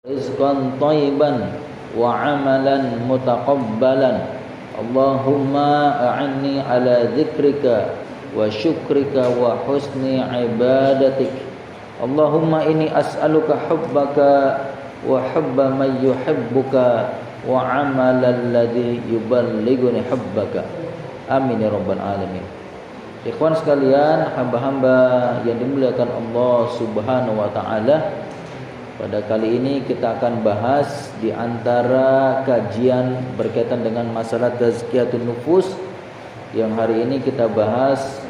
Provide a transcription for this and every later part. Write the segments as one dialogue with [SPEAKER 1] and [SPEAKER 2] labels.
[SPEAKER 1] rizqan thayyiban wa amalan mutaqabbalan. Allahumma a'inni ala dzikrika wa syukrika wa husni ibadatik. Allahumma inni as'aluka hubbaka wa hubba man yuhibbuka wa amalan ladzi yuballighuni hubbaka. Amin ya rabbal alamin. Ikhwan sekalian, hamba-hamba yang dimuliakan Allah Subhanahu wa taala, pada kali ini kita akan bahas di antara kajian berkaitan dengan masalah tazkiyatun nufus. Yang hari ini kita bahas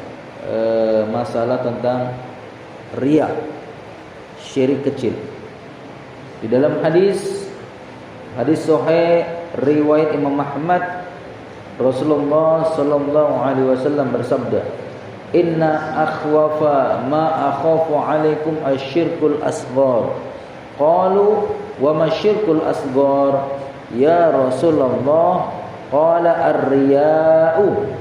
[SPEAKER 1] masalah tentang riya, syirik kecil. Di dalam hadis sahih riwayat Imam Ahmad, Rasulullah sallallahu alaihi wasallam bersabda, "Inna akhwafa ma akhafu alaikum asyirkul asghar." Qalu wa ma syirkul asghar ya Rasulullah? Qala ar-riya'u.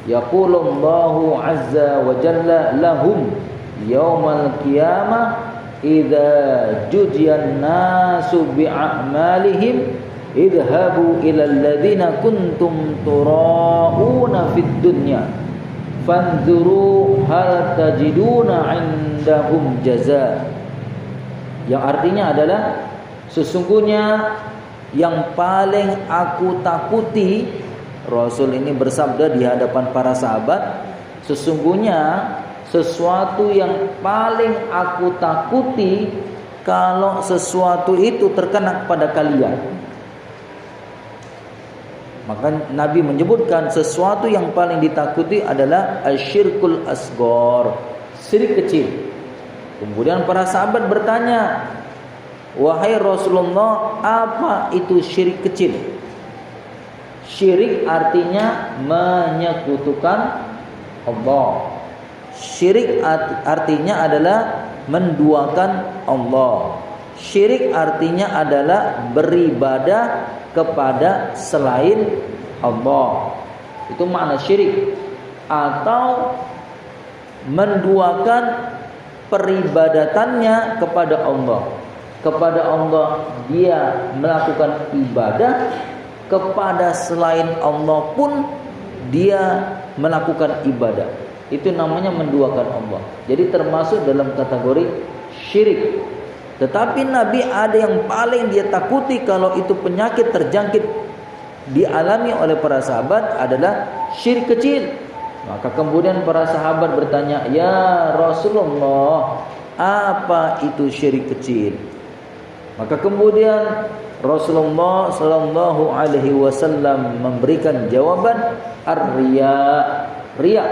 [SPEAKER 1] Yaqulu Allahu azza wa jalla lahum yaumal qiyamah idza jujiyan nasu bi'amalihim idhabu ila alladhina kuntum tura'una fid dunya fanzuru hal tajiduna 'indahum jazaa. Yang artinya adalah, sesungguhnya yang paling aku takuti, Rasul ini bersabda di hadapan para sahabat, sesungguhnya sesuatu yang paling aku takuti kalau sesuatu itu terkena pada kalian. Maka Nabi menyebutkan sesuatu yang paling ditakuti adalah asyirkul asghar, syirik kecil. Kemudian para sahabat bertanya, "Wahai Rasulullah, apa itu syirik kecil?" Syirik artinya menyekutukan Allah. Syirik artinya adalah menduakan Allah. Syirik artinya adalah beribadah kepada selain Allah. Itu makna syirik. Atau menduakan peribadatannya kepada Allah. Kepada Allah dia melakukan ibadah, kepada selain Allah pun dia melakukan ibadah. Itu namanya menduakan Allah. Jadi termasuk dalam kategori syirik. Tetapi Nabi ada yang paling dia takuti kalau itu penyakit terjangkit dialami oleh para sahabat adalah syirik kecil. Maka kemudian para sahabat bertanya, "Ya Rasulullah, apa itu syirik kecil?" Maka kemudian Rasulullah sallallahu alaihi wasallam memberikan jawaban, ar-riya. Riya.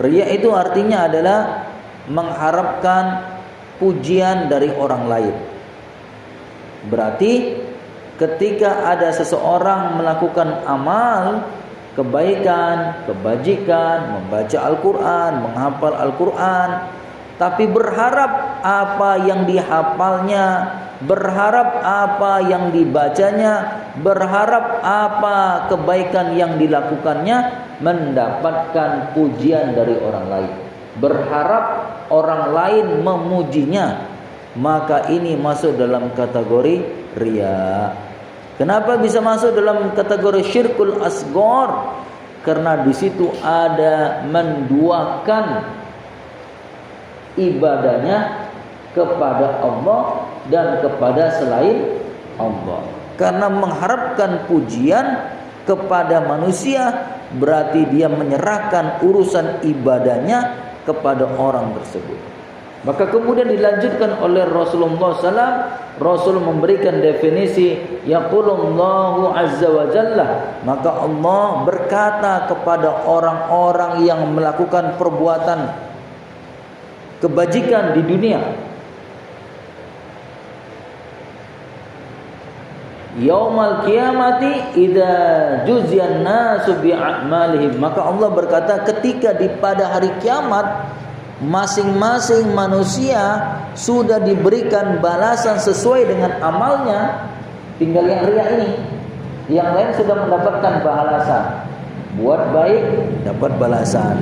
[SPEAKER 1] Riya itu artinya adalah mengharapkan pujian dari orang lain. Berarti ketika ada seseorang melakukan amal kebaikan, kebajikan, membaca Al-Quran, menghafal Al-Quran, tapi berharap apa yang dihafalnya, berharap apa yang dibacanya, berharap apa kebaikan yang dilakukannya mendapatkan pujian dari orang lain, berharap orang lain memujinya, maka ini masuk dalam kategori riya. Kenapa bisa masuk dalam kategori syirkul asghar? Karena di situ ada menduakan ibadahnya kepada Allah dan kepada selain Allah. Karena mengharapkan pujian kepada manusia, berarti dia menyerahkan urusan ibadahnya kepada orang tersebut. Maka kemudian dilanjutkan oleh Rasulullah SAW. Rasul memberikan definisi, yaqulullahu azza wa jalla, maka Allah berkata kepada orang-orang yang melakukan perbuatan kebajikan di dunia, yaumal qiyamati idza juziyan nasu bi'amalihim, maka Allah berkata ketika pada hari kiamat masing-masing manusia sudah diberikan balasan sesuai dengan amalnya. Tinggal yang riya ini, yang lain sudah mendapatkan balasan. Buat baik dapat balasan,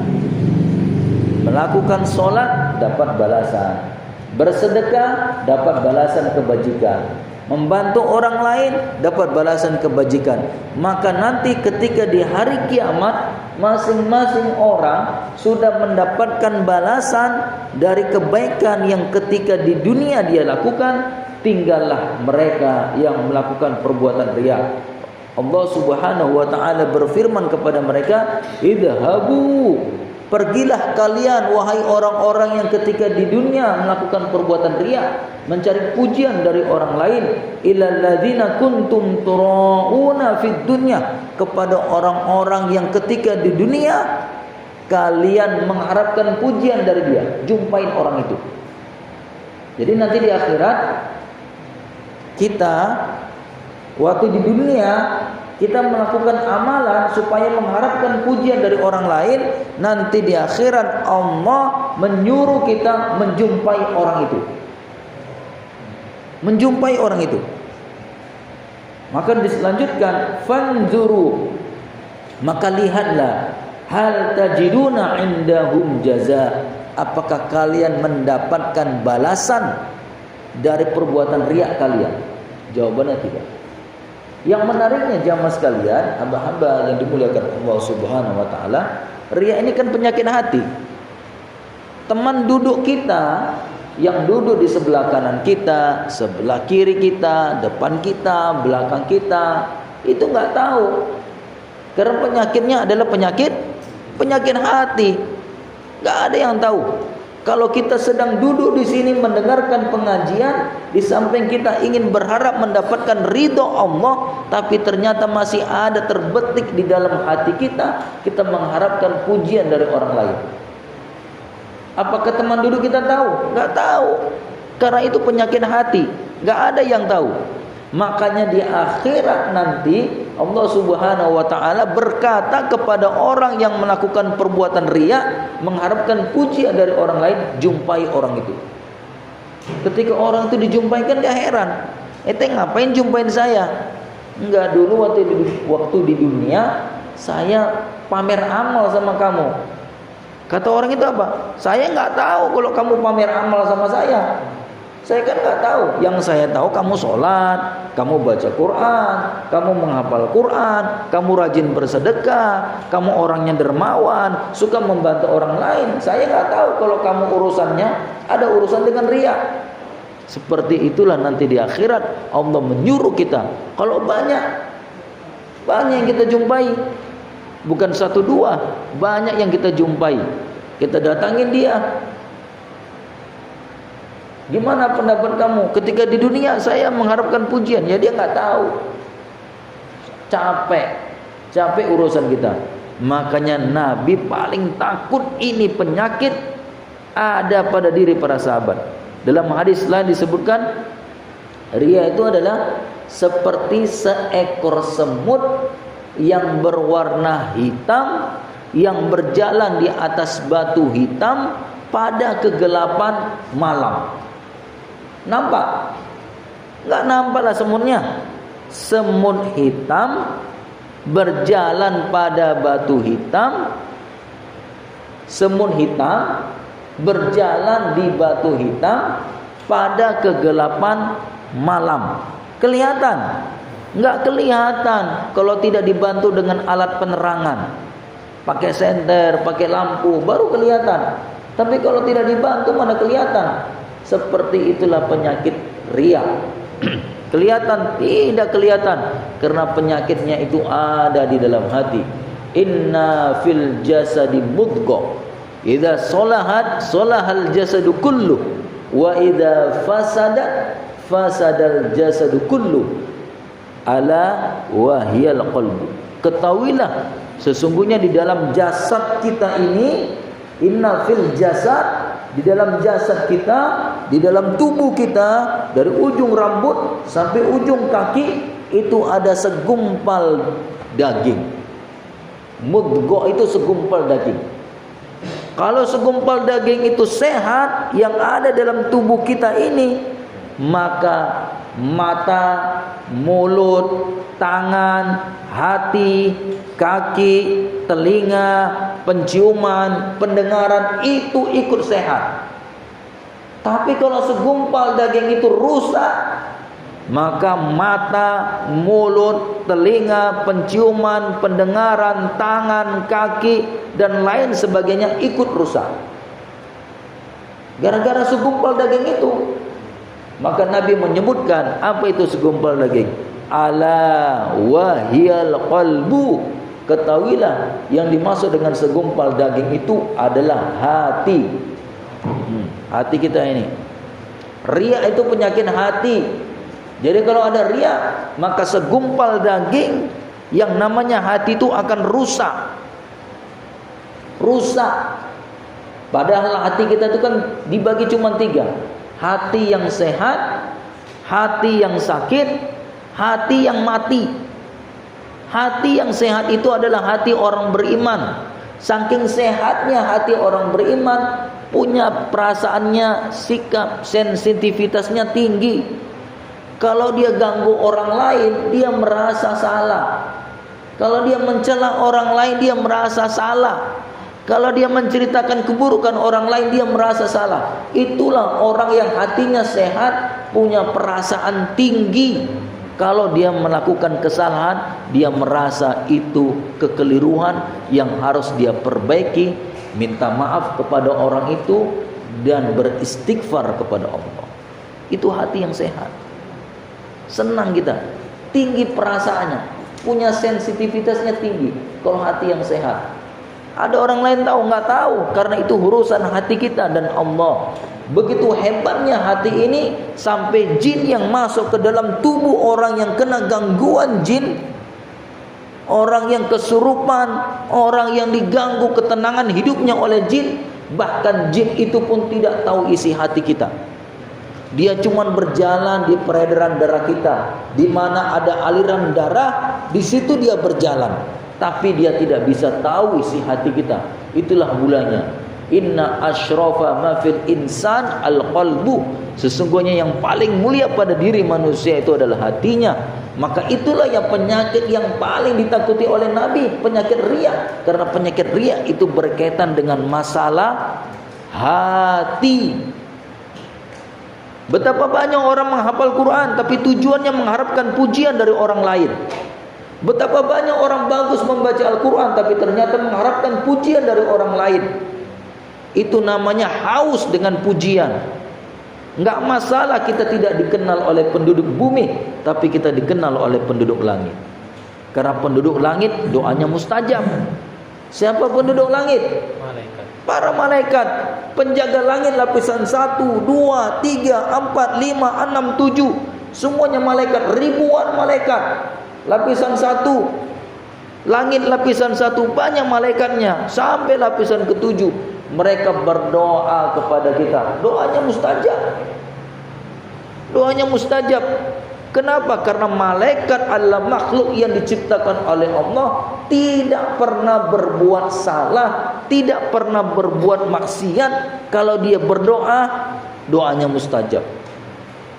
[SPEAKER 1] melakukan sholat dapat balasan, Bersedekah dapat balasan kebajikan. Membantu orang lain dapat balasan kebajikan. Maka nanti ketika di hari kiamat, masing-masing orang sudah mendapatkan balasan dari kebaikan yang ketika di dunia dia lakukan. Tinggallah mereka yang melakukan perbuatan riya. Allah Subhanahu wa taala berfirman kepada mereka, idhabu, pergilah kalian wahai orang-orang yang ketika di dunia melakukan perbuatan riya, mencari pujian dari orang lain, ilal ladzina kuntum turauna fid dunya, kepada orang-orang yang ketika di dunia kalian mengharapkan pujian dari dia. Jumpain orang itu. Jadi nanti di akhirat kita waktu di dunia kita melakukan amalan supaya mengharapkan pujian dari orang lain, nanti di akhirat Allah menyuruh kita menjumpai orang itu. Menjumpai orang itu. Maka diselanjutkan, fanzuru, maka lihatlah, hal tajiduna indahum jaza, apakah kalian mendapatkan balasan dari perbuatan riya kalian? Jawabannya tidak. Yang menariknya jamaah sekalian, hamba-hamba yang dimuliakan Allah Subhanahu wa taala, riya ini kan penyakit hati. Teman duduk kita yang duduk di sebelah kanan kita, sebelah kiri kita, depan kita, belakang kita, itu nggak tahu. Karena penyakitnya adalah penyakit hati. Nggak ada yang tahu. Kalau kita sedang duduk di sini mendengarkan pengajian, di samping kita ingin berharap mendapatkan ridho Allah, tapi ternyata masih ada terbetik di dalam hati kita mengharapkan pujian dari orang lain. Apakah teman duduk kita tahu? Nggak tahu. Karena itu penyakit hati, nggak ada yang tahu. Makanya di akhirat nanti Allah Subhanahu wa taala berkata kepada orang yang melakukan perbuatan riya, mengharapkan pujian dari orang lain, jumpai orang itu. Ketika orang itu dijumpaikan, dia heran, ngapain jumpain saya? Enggak, dulu waktu di dunia saya pamer amal sama kamu. Kata orang itu apa? Saya nggak tahu kalau kamu pamer amal sama saya. Saya kan nggak tahu. Yang saya tahu kamu sholat, kamu baca Quran, kamu menghafal Quran, kamu rajin bersedekah, kamu orangnya dermawan, suka membantu orang lain. Saya nggak tahu kalau kamu urusannya ada urusan dengan riya. Seperti itulah nanti di akhirat Allah menyuruh kita. Kalau banyak yang kita jumpai, bukan satu dua, banyak yang kita jumpai. Kita datangin dia. Gimana pendapat kamu? Ketika di dunia saya mengharapkan pujian, ya dia nggak tahu. Capek urusan kita. Makanya Nabi paling takut ini penyakit ada pada diri para sahabat. Dalam hadis lain disebutkan, riya itu adalah seperti seekor semut yang berwarna hitam yang berjalan di atas batu hitam pada kegelapan malam. Nampak? Nggak nampak lah semutnya. Semut hitam berjalan pada batu hitam. Semut hitam berjalan di batu hitam pada kegelapan malam. Kelihatan? Nggak kelihatan kalau tidak dibantu dengan alat penerangan. Pakai senter, pakai lampu, baru kelihatan. Tapi kalau tidak dibantu mana kelihatan. Seperti itulah penyakit riya. Kelihatan? Tidak kelihatan. Karena penyakitnya itu ada di dalam hati. Inna fil jasadi mudghah. Idza salahat salahal jasadu kullu. Wa idza fasadat fasadal jasadu kullu. Ala wahiyal qalbu. Ketahuilah sesungguhnya di dalam jasad kita ini, inna fil jasad, di dalam jasad kita, di dalam tubuh kita, dari ujung rambut sampai ujung kaki itu ada segumpal daging. Mudghah itu segumpal daging. Kalau segumpal daging itu sehat yang ada dalam tubuh kita ini, maka mata, mulut, tangan, hati, kaki, telinga, penciuman, pendengaran itu ikut sehat. Tapi kalau segumpal daging itu rusak, maka mata, mulut, telinga, penciuman, pendengaran, tangan, kaki, dan lain sebagainya ikut rusak. Gara-gara segumpal daging itu. Maka Nabi menyebutkan, apa itu segumpal daging? Ala wahiyal qalbu. Ketahuilah, yang dimaksud dengan segumpal daging itu adalah hati. Hati kita ini. Riya itu penyakit hati. Jadi kalau ada riya, maka segumpal daging yang namanya hati itu akan rusak. Rusak. Padahal hati kita itu kan dibagi cuma 3. Hati yang sehat, hati yang sakit, hati yang mati. Hati yang sehat itu adalah hati orang beriman. Saking sehatnya hati orang beriman, punya perasaannya, sikap, sensitivitasnya tinggi. Kalau dia ganggu orang lain, dia merasa salah. Kalau dia mencela orang lain, dia merasa salah. Kalau dia menceritakan keburukan orang lain, dia merasa salah. Itulah orang yang hatinya sehat, punya perasaan tinggi. Kalau dia melakukan kesalahan, dia merasa itu kekeliruan yang harus dia perbaiki, minta maaf kepada orang itu, dan beristighfar kepada Allah. Itu hati yang sehat. Senang kita, tinggi perasaannya, punya sensitivitasnya tinggi. Kalau hati yang sehat. Ada orang lain tahu? Nggak tahu, karena itu urusan hati kita dan Allah. Begitu hebatnya hati ini, sampai jin yang masuk ke dalam tubuh orang yang kena gangguan jin, orang yang kesurupan, orang yang diganggu ketenangan hidupnya oleh jin, bahkan jin itu pun tidak tahu isi hati kita. Dia cuma berjalan di peredaran darah kita. Di mana ada aliran darah, di situ dia berjalan. Tapi dia tidak bisa tahu isi hati kita. Itulah mulanya. Inna asyrafa ma fil insan al-qalbu. Sesungguhnya yang paling mulia pada diri manusia itu adalah hatinya. Maka itulah yang penyakit yang paling ditakuti oleh Nabi, penyakit riya. Karena penyakit riya itu berkaitan dengan masalah hati. Betapa banyak orang menghafal Quran tapi tujuannya mengharapkan pujian dari orang lain. Betapa banyak orang bagus membaca Al-Quran tapi ternyata mengharapkan pujian dari orang lain. Itu namanya haus dengan pujian. Enggak masalah kita tidak dikenal oleh penduduk bumi, tapi kita dikenal oleh penduduk langit. Karena penduduk langit doanya mustajab. Siapa penduduk langit?
[SPEAKER 2] Malaikat.
[SPEAKER 1] Para malaikat, penjaga langit lapisan 1, 2, 3, 4, 5, 6, 7. Semuanya malaikat, ribuan malaikat. Lapisan 1, langit lapisan 1 banyak malaikatnya, sampai lapisan ke-7 mereka berdoa kepada kita. Doanya mustajab. Doanya mustajab. Kenapa? Karena malaikat adalah makhluk yang diciptakan oleh Allah, tidak pernah berbuat salah, tidak pernah berbuat maksiat. Kalau dia berdoa, doanya mustajab.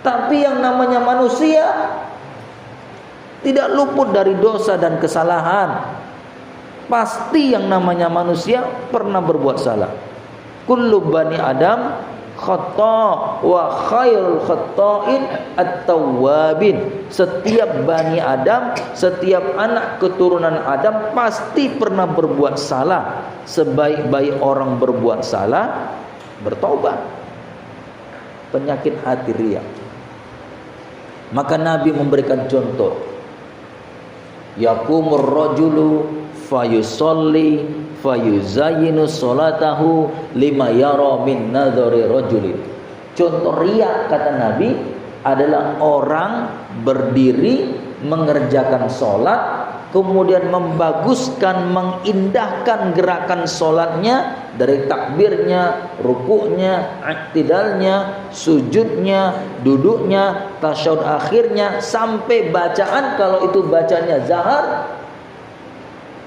[SPEAKER 1] Tapi yang namanya manusia tidak luput dari dosa dan kesalahan. Pasti yang namanya manusia pernah berbuat salah. Kullu bani Adam khata' wa khairul khata'in at-tawwabin. Setiap bani Adam, setiap anak keturunan Adam pasti pernah berbuat salah. Sebaik-baik orang berbuat salah, bertobat. Penyakit hati riya. Maka Nabi memberikan contoh. Yaqumur rajulu fayusalli fayuzayyinu salatahu lima yara min nadhari rajulin. Contoh riya, kata Nabi, adalah orang berdiri mengerjakan sholat, kemudian membaguskan, mengindahkan gerakan sholatnya, dari takbirnya, rukuknya, iktidalnya, sujudnya, duduknya, tasyahud akhirnya, sampai bacaan kalau itu bacanya zahar.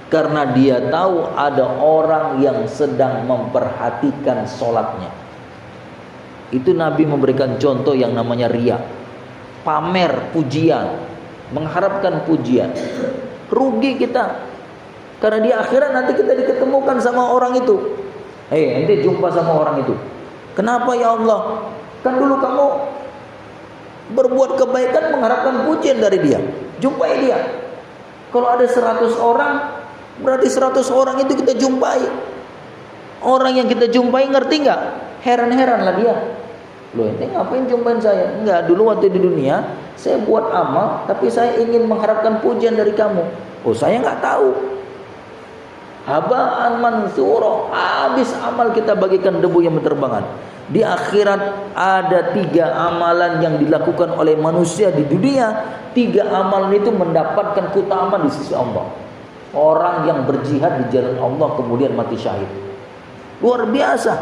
[SPEAKER 1] Karena dia tahu ada orang yang sedang memperhatikan sholatnya. Itu Nabi memberikan contoh yang namanya riya. Pamer pujian, mengharapkan pujian. Rugi kita. Karena di akhirat nanti kita diketemukan sama orang itu. Ente jumpa sama orang itu. Kenapa ya Allah? Kan dulu kamu berbuat kebaikan mengharapkan pujian dari dia. Jumpai dia. Kalau ada 100 orang, berarti 100 orang itu kita jumpai. Orang yang kita jumpai ngerti nggak? Heran-heran lah dia. Loh, ini ngapain jumpain saya? Enggak, dulu waktu di dunia saya buat amal, tapi saya ingin mengharapkan pujian dari kamu. Oh, saya nggak tahu. Haba'an mansura, habis amal kita bagikan debu yang berterbangan. Di akhirat ada 3 amalan yang dilakukan oleh manusia di dunia. 3 amalan itu mendapatkan keutamaan di sisi Allah. Orang yang berjihad di jalan Allah kemudian mati syahid. Luar biasa.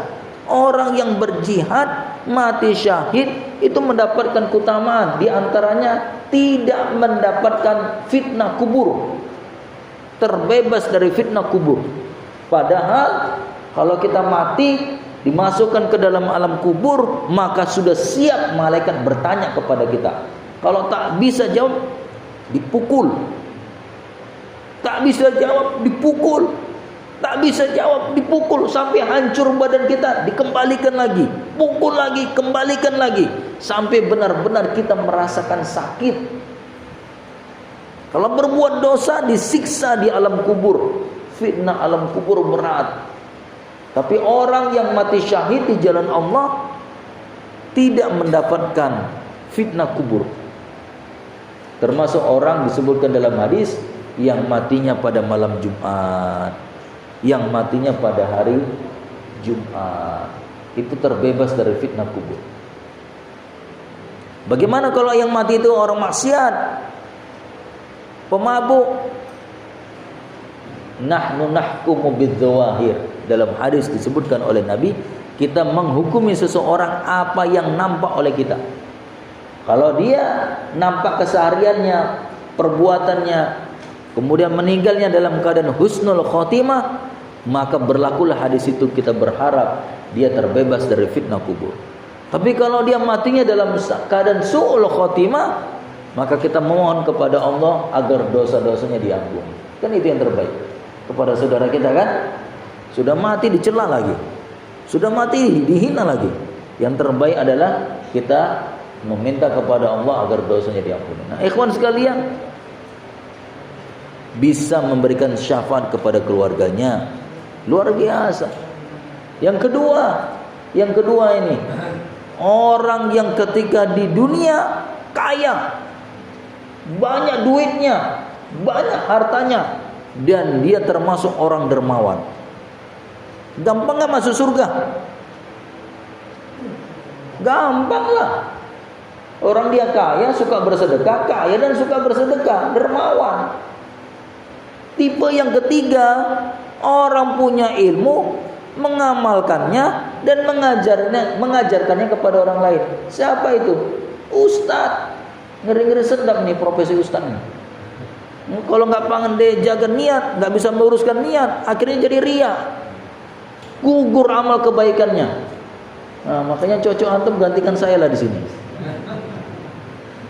[SPEAKER 1] Orang yang berjihad mati syahid itu mendapatkan keutamaan. Di antaranya tidak mendapatkan fitnah kubur. Terbebas dari fitnah kubur. Padahal kalau kita mati dimasukkan ke dalam alam kubur, maka sudah siap malaikat bertanya kepada kita. Kalau tak bisa jawab, dipukul. Tak bisa jawab, dipukul. Tak bisa jawab, dipukul sampai hancur badan kita, dikembalikan lagi, pukul lagi, kembalikan lagi, sampai benar-benar kita merasakan sakit. Kalau berbuat dosa disiksa di alam kubur. Fitnah alam kubur berat. Tapi orang yang mati syahid di jalan Allah tidak mendapatkan fitnah kubur. Termasuk orang disebutkan dalam hadis yang matinya pada malam Jumat, yang matinya pada hari Jumat, itu terbebas dari fitnah kubur. Bagaimana kalau yang mati itu orang maksiat, pemabuk? Nahnu nahkumu bidzawahir. Dalam hadis disebutkan oleh Nabi, kita menghukumi seseorang apa yang nampak oleh kita. Kalau dia nampak kesehariannya, perbuatannya, kemudian meninggalnya dalam keadaan husnul khotimah, maka berlakulah hadis itu. Kita berharap dia terbebas dari fitnah kubur. Tapi kalau dia matinya dalam keadaan su'ul khotimah, maka kita mohon kepada Allah agar dosa-dosanya diampuni. Kan itu yang terbaik kepada saudara kita kan. Sudah mati dicela lagi, sudah mati dihina lagi. Yang terbaik adalah kita meminta kepada Allah agar dosanya diampuni. Nah, ikhwan sekalian, bisa memberikan syafaat kepada keluarganya, luar biasa. Yang kedua ini, orang yang ketika di dunia kaya, banyak duitnya, banyak hartanya, dan dia termasuk orang dermawan. Gampang gak masuk surga? Gampang lah. Orang dia kaya, suka bersedekah, kaya dan suka bersedekah, dermawan. Tipe yang ketiga, orang punya ilmu, mengamalkannya dan mengajarkannya kepada orang lain. Siapa itu? Ustadz. Ngeri-ngeri sedap nih profesi ustadz nih. Kalau nggak pandai jaga niat, nggak bisa meluruskan niat, akhirnya jadi ria, gugur amal kebaikannya. Nah, makanya cocok antum gantikan saya lah di sini.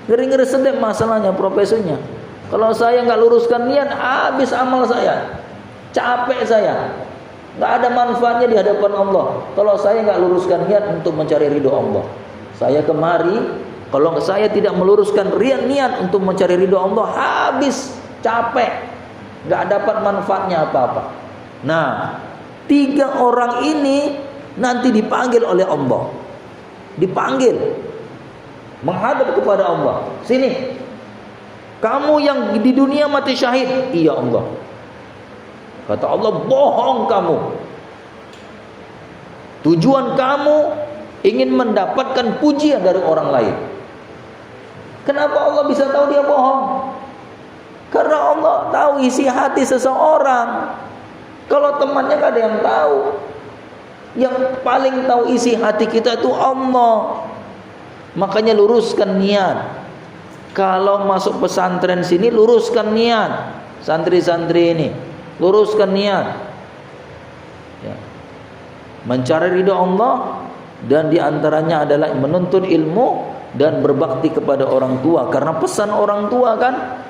[SPEAKER 1] Ngeri-ngeri sedap masalahnya profesinya. Kalau saya nggak luruskan niat, habis amal saya, capek saya, nggak ada manfaatnya di hadapan Allah. Kalau saya nggak luruskan niat untuk mencari ridho Allah, saya kemari. Kalau saya tidak meluruskan niat untuk mencari ridho Allah, habis capek, nggak dapat manfaatnya apa-apa. Nah, 3 orang ini nanti dipanggil oleh Allah, dipanggil menghadap kepada Allah. Sini, kamu yang di dunia mati syahid. Iya Allah. Kata Allah, bohong kamu. Tujuan kamu ingin mendapatkan pujian dari orang lain. Kenapa Allah bisa tahu dia bohong? Karena Allah tahu isi hati seseorang. Kalau temannya gak ada yang tahu. Yang paling tahu isi hati kita itu Allah. Makanya luruskan niat. Kalau masuk pesantren sini, luruskan niat. Santri-santri ini, luruskan niat ya. Mencari ridha Allah, dan diantaranya adalah menuntut ilmu dan berbakti kepada orang tua. Karena pesan orang tua kan,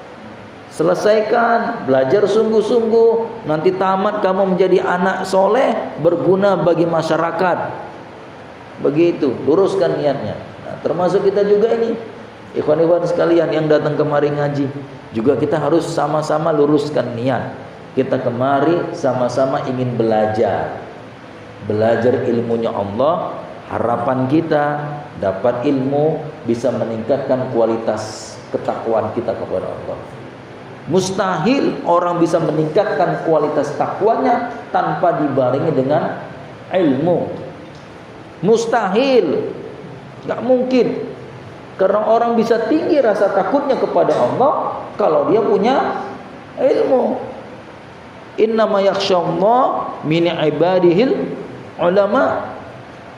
[SPEAKER 1] selesaikan, belajar sungguh-sungguh, nanti tamat kamu menjadi anak soleh, berguna bagi masyarakat. Begitu, luruskan niatnya. Nah, termasuk kita juga ini, ikhwan-ikhwan sekalian yang datang kemari ngaji, juga kita harus sama-sama luruskan niat. Kita kemari sama-sama ingin belajar. Belajar ilmunya Allah, harapan kita dapat ilmu bisa meningkatkan kualitas ketakwaan kita kepada Allah. Mustahil orang bisa meningkatkan kualitas takwanya tanpa dibarengi dengan ilmu. Mustahil, nggak mungkin. Karena orang bisa tinggi rasa takutnya kepada Allah kalau dia punya ilmu. Innama yakhshallah min ibadihil ulama.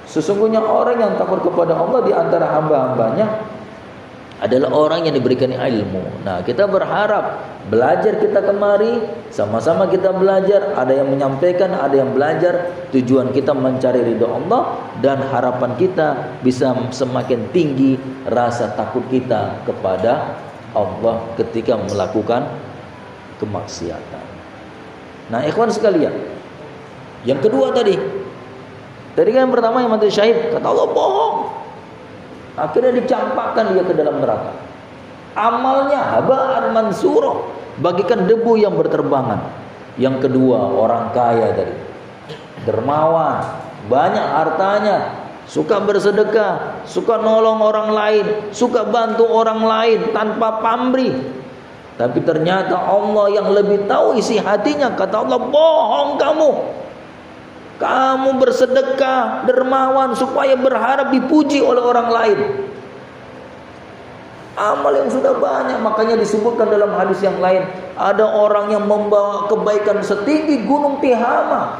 [SPEAKER 1] Sesungguhnya orang yang takut kepada Allah di antara hamba-hambanya adalah orang yang diberikan ilmu. Nah, kita berharap belajar kita kemari, sama-sama kita belajar, ada yang menyampaikan, ada yang belajar, tujuan kita mencari ridha Allah, dan harapan kita bisa semakin tinggi rasa takut kita kepada Allah ketika melakukan kemaksiatan. Nah, ikhwan sekalian, yang kedua tadi kan yang pertama yang mati syahid, kata Allah bohong. Akhirnya dicampakkan dia ke dalam neraka. Amalnya haba'an mansura, bagikan debu yang berterbangan. Yang kedua, orang kaya tadi, dermawan, banyak hartanya, suka bersedekah, suka nolong orang lain, suka bantu orang lain tanpa pamrih. Tapi ternyata Allah yang lebih tahu isi hatinya. Kata Allah, bohong kamu. Kamu bersedekah, dermawan supaya berharap dipuji oleh orang lain. Amal yang sudah banyak, makanya disebutkan dalam hadis yang lain, ada orang yang membawa kebaikan setinggi gunung Tihama.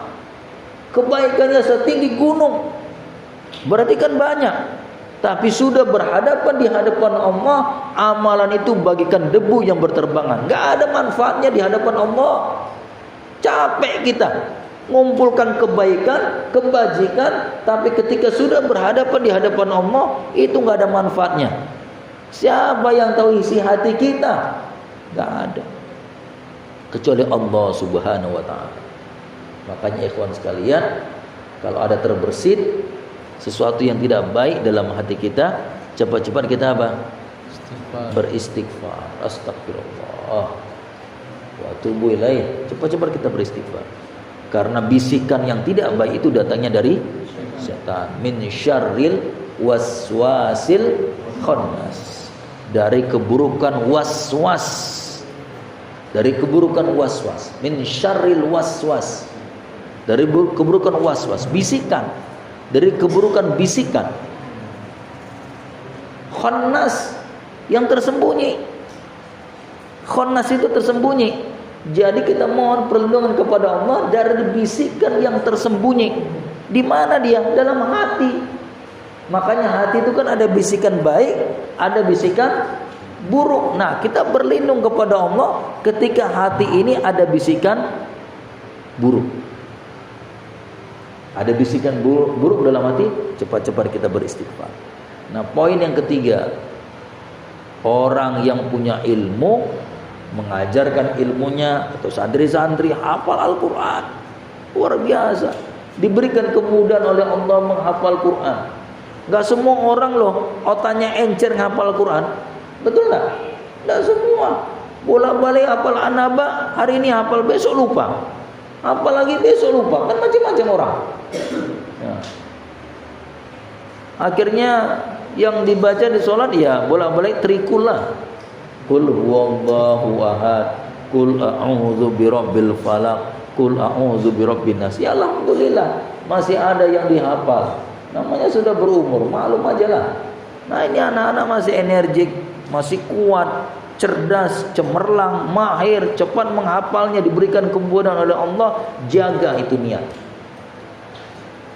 [SPEAKER 1] Kebaikannya setinggi gunung. Berarti kan banyak. Tapi sudah berhadapan di hadapan Allah, amalan itu bagikan debu yang berterbangan. Gak ada manfaatnya di hadapan Allah. Capek kita mengumpulkan kebaikan, kebajikan, tapi ketika sudah berhadapan di hadapan Allah, itu gak ada manfaatnya. Siapa yang tahu isi hati kita? Gak ada, kecuali Allah subhanahu wa ta'ala. Makanya ikhwan sekalian, kalau ada terbersit sesuatu yang tidak baik dalam hati kita, cepat-cepat kita apa? Beristighfar. Astagfirullah wa atubu ilaih. Cepat-cepat kita beristighfar. Karena bisikan yang tidak baik itu datangnya dari setan. Min syarril waswasil khannas. Dari keburukan waswas. Dari keburukan waswas. Min syarril waswas. Dari keburukan waswas, bisikan. Dari keburukan bisikan. Khannas, yang tersembunyi. Khannas itu tersembunyi. Jadi kita mohon perlindungan kepada Allah dari bisikan yang tersembunyi. Di mana dia? Dalam hati. Makanya hati itu kan ada bisikan baik, ada bisikan buruk. Nah, kita berlindung kepada Allah ketika hati ini ada bisikan buruk. Ada bisikan buruk dalam hati, cepat-cepat kita beristighfar. Nah, poin yang ketiga, orang yang punya ilmu, mengajarkan ilmunya, atau santri-santri hafal Al-Quran, luar biasa, diberikan kemudahan oleh Allah menghafal Quran. Gak semua orang loh otaknya encer menghafal Quran, betul gak? Gak semua. Bolak-balik hafal An-Naba, hari ini hafal, besok lupa, apalagi besok lupa, kan macam-macam orang ya. Akhirnya yang dibaca di sholat ya bolak-balik trikula, Qul huwallahu ahad, Qul a'udzu birabbil falaq, Qul a'udzu birabbin nas. Ya alhamdulillah masih ada yang dihafal. Namanya sudah berumur, maklum aja lah. Nah, ini anak-anak masih energik, masih kuat, cerdas, cemerlang, mahir, cepat menghafalnya, diberikan kemudahan oleh Allah. Jaga itu niat.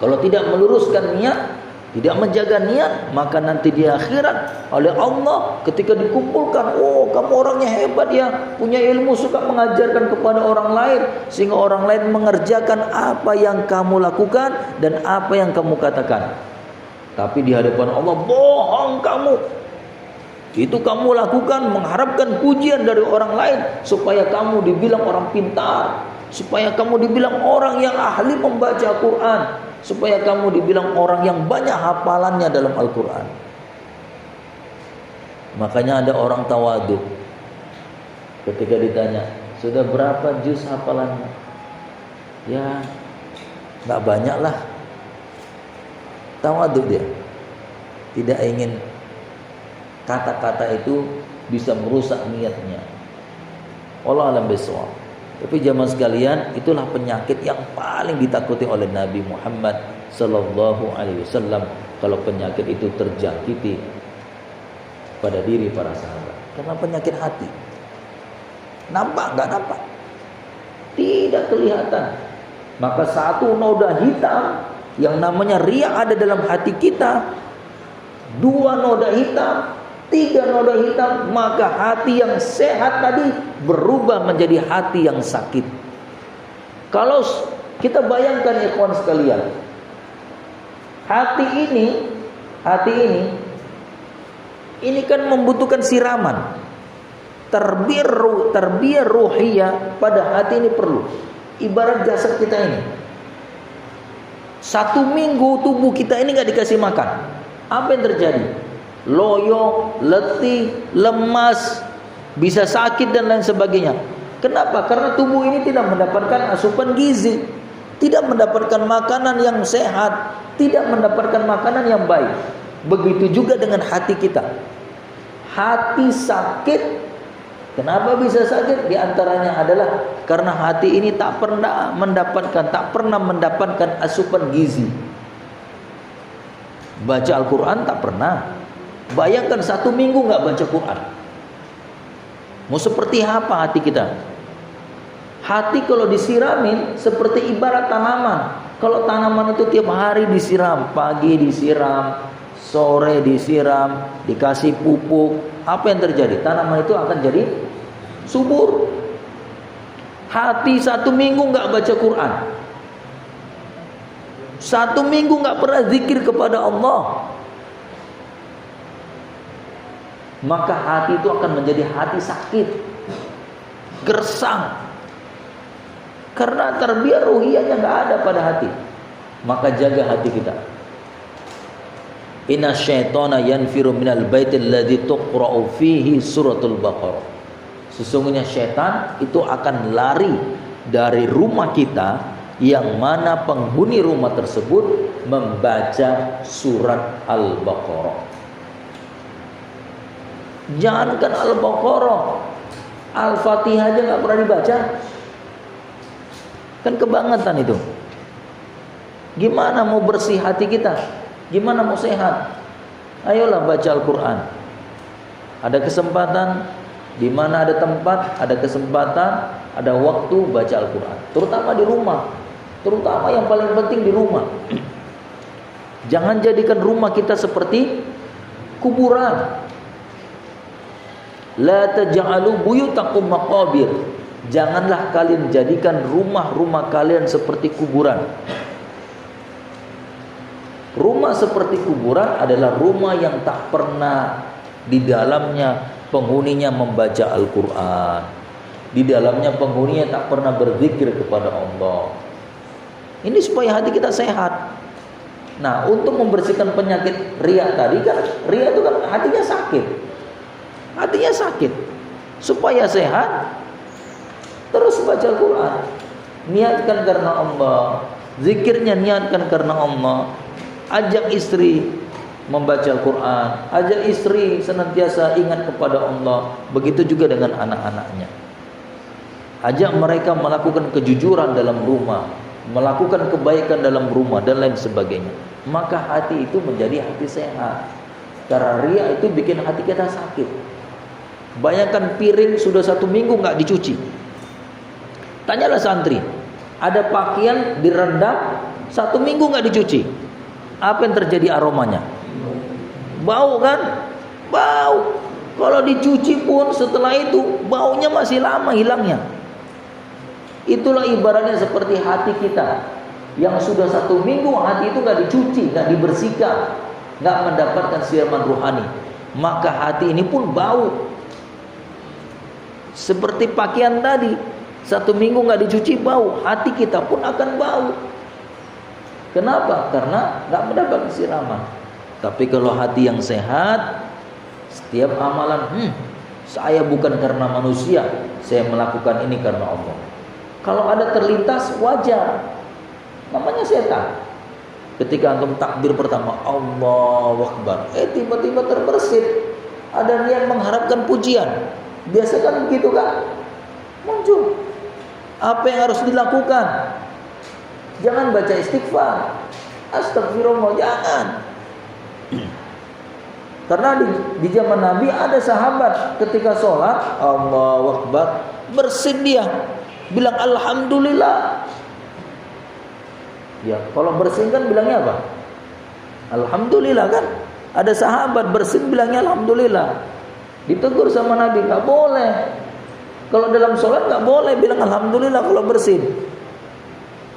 [SPEAKER 1] Kalau tidak meluruskan niat, tidak menjaga niat, maka nanti di akhirat oleh Allah ketika dikumpulkan, oh kamu orangnya hebat ya, punya ilmu, suka mengajarkan kepada orang lain, sehingga orang lain mengerjakan apa yang kamu lakukan dan apa yang kamu katakan. Tapi di hadapan Allah, bohong kamu. Itu kamu lakukan mengharapkan pujian dari orang lain, supaya kamu dibilang orang pintar, supaya kamu dibilang orang yang ahli membaca Quran. supaya kamu dibilang orang yang banyak hafalannya dalam Al-Quran. Makanya ada orang tawadhu, ketika ditanya, sudah berapa juz hafalannya? Ya nggak banyak lah. Tawadhu dia, tidak ingin kata-kata itu bisa merusak niatnya. Wallahu a'lam bishawab. Tapi jamaah sekalian, itulah penyakit yang paling ditakuti oleh Nabi Muhammad sallallahu alaihi wasallam, kalau penyakit itu terjangkiti pada diri para sahabat. Karena penyakit hati. Nampak nggak nampak? Tidak kelihatan. Maka satu noda hitam yang namanya riya ada dalam hati kita, 2 noda hitam, 3 noda hitam, maka hati yang sehat tadi berubah menjadi hati yang sakit. Kalau kita bayangkan ikhwan sekalian, hati ini kan membutuhkan siraman. Tarbiyah ruhiyah pada hati ini perlu. Ibarat jasad kita ini, 1 minggu tubuh kita ini nggak dikasih makan, apa yang terjadi? Loyo, letih, lemas, bisa sakit dan lain sebagainya. Kenapa? Karena tubuh ini tidak mendapatkan asupan gizi, tidak mendapatkan makanan yang sehat, tidak mendapatkan makanan yang baik. Begitu juga dengan hati kita. Hati sakit. Kenapa bisa sakit? Di antaranya adalah karena hati ini tak pernah mendapatkan asupan gizi. Baca Al-Quran tak pernah. Bayangkan 1 minggu nggak baca Quran, mau seperti apa hati kita? Hati kalau disiramin seperti ibarat tanaman. Kalau tanaman itu tiap hari disiram, pagi disiram, sore disiram, dikasih pupuk, apa yang terjadi? Tanaman itu akan jadi subur. Hati 1 minggu nggak baca Quran, 1 minggu nggak pernah zikir kepada Allah, maka hati itu akan menjadi hati sakit, gersang. Karena tarbiyah ruhiyahnya nggak ada pada hati. Maka jaga hati kita. Inna syaitana yanfiru minal baitil ladzi tuqra'u fihi suratul Baqarah. Sesungguhnya syaitan itu akan lari dari rumah kita yang mana penghuni rumah tersebut membaca surat Al-Baqarah. Jangankan Al-Baqarah, Al-Fatihah aja nggak pernah dibaca. Kan kebangetan itu. Gimana mau bersih hati kita? Gimana mau sehat? Ayolah baca Al-Quran. Ada kesempatan, di mana ada tempat, ada kesempatan, ada waktu baca Al-Quran. Terutama di rumah. Terutama yang paling penting di rumah. Jangan jadikan rumah kita seperti kuburan. La taj'alu buyutakum maqabir. Janganlah kalian jadikan rumah-rumah kalian seperti kuburan. Rumah seperti kuburan adalah rumah yang tak pernah di dalamnya penghuninya membaca Al-Quran. Di dalamnya penghuninya tak pernah berzikir kepada Allah. Ini supaya hati kita sehat. Nah, untuk membersihkan penyakit riya tadi kan, riya itu kan hatinya sakit. Hatinya sakit. Supaya sehat, terus baca Al-Quran. Niatkan karena Allah. Zikirnya niatkan karena Allah. Ajak istri membaca Al-Quran. Ajak istri senantiasa ingat kepada Allah. Begitu juga dengan anak-anaknya. Ajak mereka melakukan kejujuran dalam rumah, melakukan kebaikan dalam rumah dan lain sebagainya. Maka hati itu menjadi hati sehat. Karena riya itu bikin hati kita sakit. Bayangkan piring sudah 1 minggu nggak dicuci. Tanyalah santri, ada pakaian direndam 1 minggu nggak dicuci, apa yang terjadi aromanya? Bau kan? Bau. Kalau dicuci pun setelah itu baunya masih lama hilangnya. Itulah ibaratnya seperti hati kita yang sudah 1 minggu hati itu nggak dicuci, nggak dibersihkan, nggak mendapatkan siraman rohani, maka hati ini pun bau. Seperti pakaian tadi, 1 minggu nggak dicuci bau, hati kita pun akan bau. Kenapa? Karena nggak mendapat siraman. Tapi kalau hati yang sehat, setiap amalan, saya bukan karena manusia, saya melakukan ini karena Allah. Kalau ada terlintas, wajar, namanya setan. Ketika antum takbir pertama, Allahu Akbar, tiba-tiba terbersit, ada niat mengharapkan pujian. Biasa kan begitu kan? Muncul. Apa yang harus dilakukan? Jangan baca istighfar, astagfirullah, jangan. Karena di zaman Nabi ada sahabat ketika sholat, Allahu Akbar, bersin dia, bilang Alhamdulillah. Ya, kalau bersin kan bilangnya apa? Alhamdulillah kan? Ada sahabat bersin bilangnya Alhamdulillah. Ditegur sama Nabi, nggak boleh. Kalau dalam sholat nggak boleh bilang Alhamdulillah kalau bersin.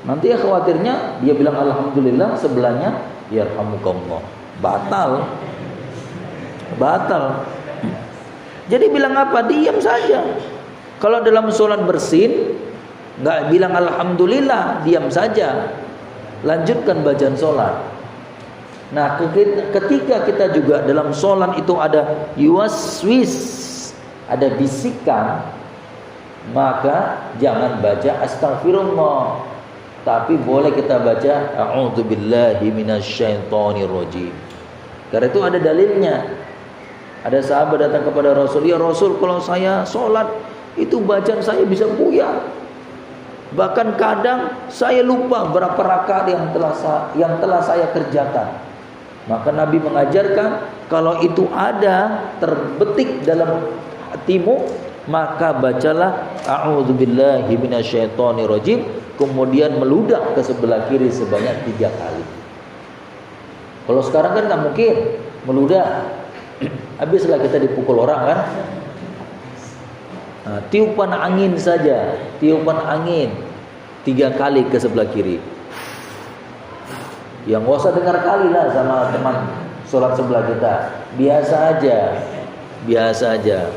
[SPEAKER 1] Nanti ya khawatirnya dia bilang Alhamdulillah, sebelahnya yarhamukallah. Batal. Jadi bilang apa? Diam saja. Kalau dalam sholat bersin, nggak bilang Alhamdulillah, diam saja. Lanjutkan bacaan sholat. Nah, ketika kita juga dalam sholat itu ada yuwaswis, ada bisikan, maka jangan baca astagfirullah, tapi boleh kita baca a'udzubillahi minasyaitonirrajim. Karena itu ada dalilnya. Ada sahabat datang kepada Rasul, ya Rasul, kalau saya sholat itu bacaan saya bisa buyar. Bahkan kadang saya lupa berapa rakaat yang telah saya kerjakan. Maka Nabi mengajarkan, kalau itu ada terbetik dalam hatimu, maka bacalah a'udzubillahi minasyaitonirrajim, kemudian meludah ke sebelah kiri sebanyak 3 kali. Kalau sekarang kan nggak mungkin meludah, habislah kita dipukul orang kan. Nah, tiupan angin saja, tiupan angin 3 kali ke sebelah kiri. Yang gak usah dengar kali lah sama teman sholat sebelah kita. Biasa aja.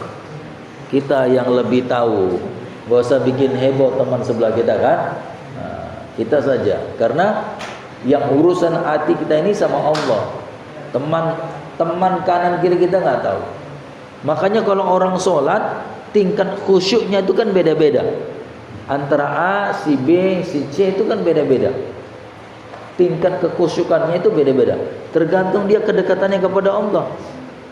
[SPEAKER 1] Kita yang lebih tahu, gak usah bikin heboh teman sebelah kita kan. Nah, kita saja. Karena yang urusan hati kita ini sama Allah. Teman kanan kiri kita nggak tahu. Makanya kalau orang sholat, tingkat khusyuknya itu kan beda-beda. Antara A, si B, si C itu kan beda-beda. Tingkat kekhusyukannya itu beda-beda. Tergantung dia kedekatannya kepada Allah.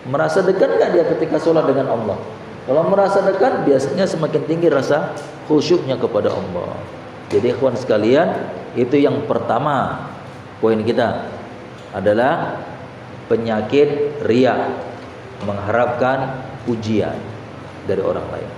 [SPEAKER 1] Merasa dekat nggak dia ketika sholat dengan Allah? Kalau merasa dekat, biasanya semakin tinggi rasa khusyuknya kepada Allah. Jadi ikhwan sekalian, itu yang pertama. Poin kita adalah penyakit riya, mengharapkan pujian dari orang lain.